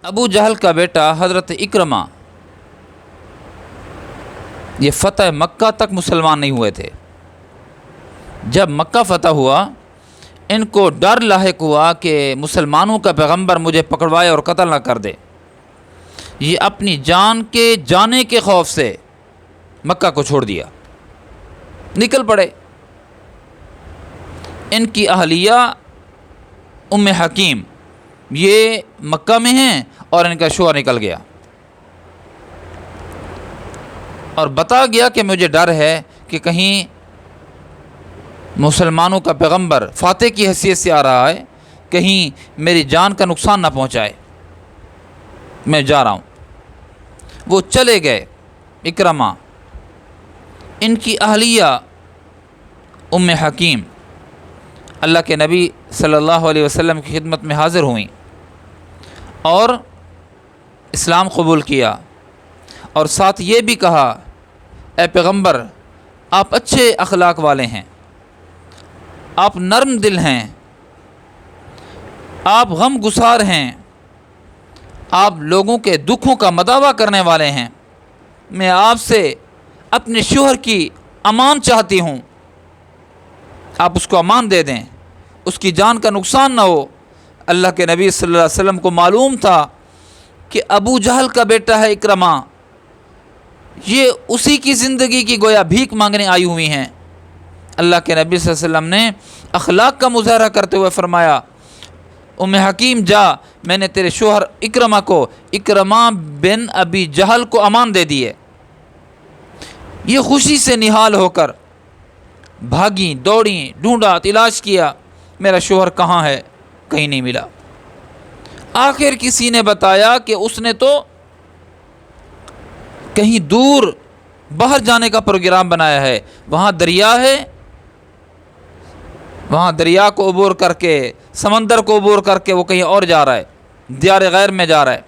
ابو جہل کا بیٹا حضرت اکرمہ یہ فتح مکہ تک مسلمان نہیں ہوئے تھے۔ جب مکہ فتح ہوا ان کو ڈر لاحق ہوا کہ مسلمانوں کا پیغمبر مجھے پکڑوائے اور قتل نہ کر دے۔ یہ اپنی جان کے جانے کے خوف سے مکہ کو چھوڑ دیا، نکل پڑے۔ ان کی اہلیہ ام حکیم یہ مکہ میں ہیں اور ان کا شوہر نکل گیا اور بتا گیا کہ مجھے ڈر ہے کہ کہیں مسلمانوں کا پیغمبر فاتح کی حیثیت سے آ رہا ہے، کہیں میری جان کا نقصان نہ پہنچائے، میں جا رہا ہوں۔ وہ چلے گئے اکرمہ۔ ان کی اہلیہ ام حکیم اللہ کے نبی صلی اللہ علیہ وسلم کی خدمت میں حاضر ہوئیں اور اسلام قبول کیا، اور ساتھ یہ بھی کہا اے پیغمبر آپ اچھے اخلاق والے ہیں، آپ نرم دل ہیں، آپ غم گسار ہیں، آپ لوگوں کے دکھوں کا مداوع کرنے والے ہیں، میں آپ سے اپنے شوہر کی امان چاہتی ہوں، آپ اس کو امان دے دیں، اس کی جان کا نقصان نہ ہو۔ اللہ کے نبی صلی اللہ علیہ وسلم کو معلوم تھا کہ ابو جہل کا بیٹا ہے اکرمہ، یہ اسی کی زندگی کی گویا بھیک مانگنے آئی ہوئی ہیں۔ اللہ کے نبی صلی اللہ علیہ وسلم نے اخلاق کا مظاہرہ کرتے ہوئے فرمایا ام حکیم جا، میں نے تیرے شوہر اکرمہ کو، اکرمہ بن ابی جہل کو امان دے دیے۔ یہ خوشی سے نہال ہو کر بھاگیں، دوڑیں، ڈھونڈا، تلاش کیا، میرا شوہر کہاں ہے؟ کہیں نہیں ملا۔ آخر کسی نے بتایا کہ اس نے تو کہیں دور باہر جانے کا پروگرام بنایا ہے، وہاں دریا ہے، وہاں دریا کو عبور کر کے، سمندر کو عبور کر کے وہ کہیں اور جا رہا ہے، دیار غیر میں جا رہا ہے۔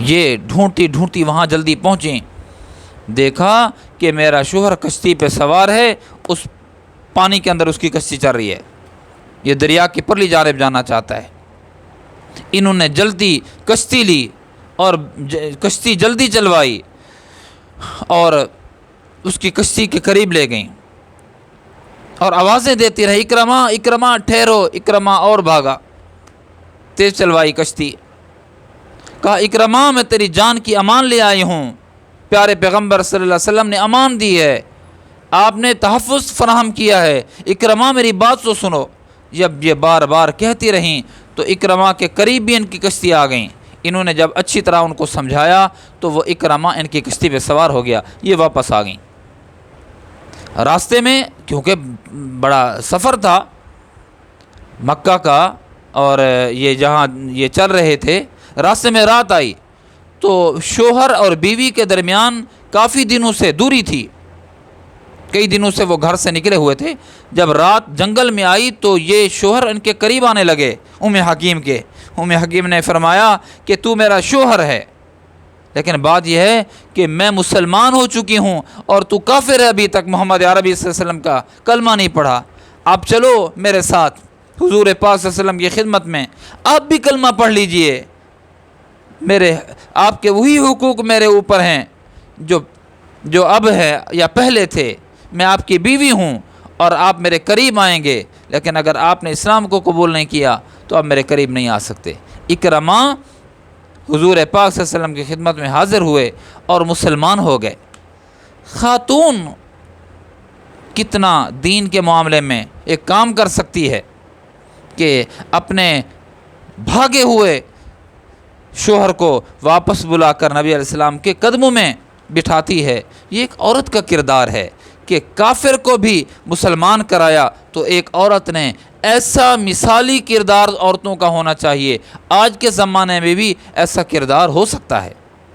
یہ ڈھونڈتی ڈھونڈتی وہاں جلدی پہنچیں، دیکھا کہ میرا شوہر کشتی پہ سوار ہے، اس پانی کے اندر اس کی کشتی چل رہی ہے، یہ دریا کی پرلی جانب جانا چاہتا ہے۔ انہوں نے جلدی کشتی لی اور کشتی جلدی چلوائی اور اس کی کشتی کے قریب لے گئیں اور آوازیں دیتی رہی اکرمہ اکرمہ ٹھہرو، اکرمہ اور بھاگا، تیز چلوائی کشتی۔ کہا اکرمہ میں تیری جان کی امان لے آئی ہوں، پیارے پیغمبر صلی اللہ علیہ وسلم نے امان دی ہے، آپ نے تحفظ فراہم کیا ہے، اکرمہ میری بات تو سنو۔ جب یہ بار بار کہتی رہیں تو اکرمہ کے قریب بھی ان کی کشتی آ گئیں۔ انہوں نے جب اچھی طرح ان کو سمجھایا تو وہ اکرمہ ان کی کشتی پہ سوار ہو گیا، یہ واپس آ گئیں۔ راستے میں کیونکہ بڑا سفر تھا مکہ کا اور یہ جہاں یہ چل رہے تھے، راستے میں رات آئی تو شوہر اور بیوی کے درمیان کافی دنوں سے دوری تھی، کئی دنوں سے وہ گھر سے نکلے ہوئے تھے۔ جب رات جنگل میں آئی تو یہ شوہر ان کے قریب آنے لگے ام حکیم کے۔ ام حکیم نے فرمایا کہ تو میرا شوہر ہے، لیکن بات یہ ہے کہ میں مسلمان ہو چکی ہوں اور تو کافر ہے، ابھی تک محمد عربی صلی اللہ علیہ وسلم کا کلمہ نہیں پڑھا، آپ چلو میرے ساتھ حضور پاک صلی اللہ علیہ وسلم کی خدمت میں، آپ بھی کلمہ پڑھ لیجئے، میرے آپ کے وہی حقوق میرے اوپر ہیں جو اب ہے یا پہلے تھے، میں آپ کی بیوی ہوں اور آپ میرے قریب آئیں گے، لیکن اگر آپ نے اسلام کو قبول نہیں کیا تو آپ میرے قریب نہیں آ سکتے۔ اکرمہ حضور پاک صلی اللہ علیہ وسلم کی خدمت میں حاضر ہوئے اور مسلمان ہو گئے۔ خاتون کتنا دین کے معاملے میں ایک کام کر سکتی ہے کہ اپنے بھاگے ہوئے شوہر کو واپس بلا کر نبی علیہ السلام کے قدموں میں بٹھاتی ہے۔ یہ ایک عورت کا کردار ہے کہ کافر کو بھی مسلمان کرایا، تو ایک عورت نے ایسا مثالی کردار عورتوں کا ہونا چاہیے، آج کے زمانے میں بھی ایسا کردار ہو سکتا ہے۔